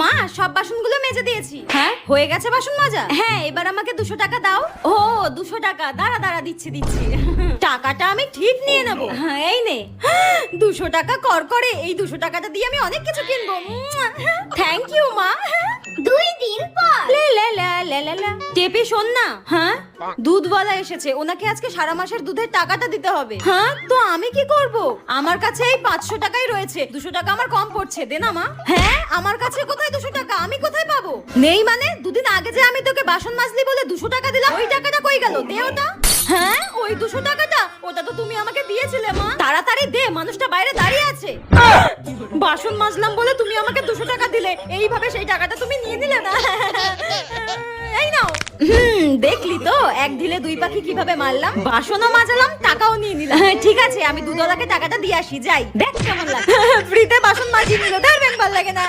মা সব বাসনগুলো মেজে দিয়েছি। হ্যাঁ হয়ে গেছে বাসন মাজা? হ্যাঁ এবার আমাকে 200 টাকা দাও। ও 200 টাকা, দাঁড়া দাঁড়া দিচ্ছি। টাকাটা আমি ঠিক নিয়ে নেবো। হ্যাঁ এই নে 200 টাকা কর করে। এই 200 টাকাটা দিয়ে আমি অনেক কিছু কিনবো। থ্যাংক ইউ মা। 2 দিন পর লে লে লা লা লা লা। টেপি শোন না, হ্যাঁ দুধওয়ালা এসেছে, ওনাকে আজকে সারা মাসের দুধের টাকাটা দিতে হবে। হ্যাঁ তো আমি কি করব? আমার কাছে এই 500 টাকাই রয়েছে, 200 টাকা আমার কম পড়ছে, দে না মা। হ্যাঁ আমার কাছে কোথায় 200 টাকা? আমি কোথায় পাবো? নেই মানে? দুদিন আগে যে আমি তোকে বাসন মাজলি বলে 200 টাকা দিলাম, ওই টাকাটা কই গেল? দে ওটা। হ্যাঁ ওই 200 টাকাটা, ওটা তো তুমি আমাকে দিয়েছিলে মা। তাড়াতাড়ি দে, মানুষটা বাইরে দাঁড়িয়ে আছে। বাসন মাজলাম বলে তুমি আমাকে 200 টাকা দিলে, এইভাবে সেই টাকাটা তুমি নিয়ে নিলে না। এই নাও। দেখলি তো এক ঢিলে 2 পাখি কিভাবে মারলাম? বাসনও মাজালাম, টাকাও নিয়ে নিলাম। ঠিক আছে আমি দুধওয়ালাকে টাকাটা দিয়ে আসি, যাই। দেখ কেমন লাগে। ফ্রিতে বাসন মাজিয়ে নিল, তার ভাল লাগে না।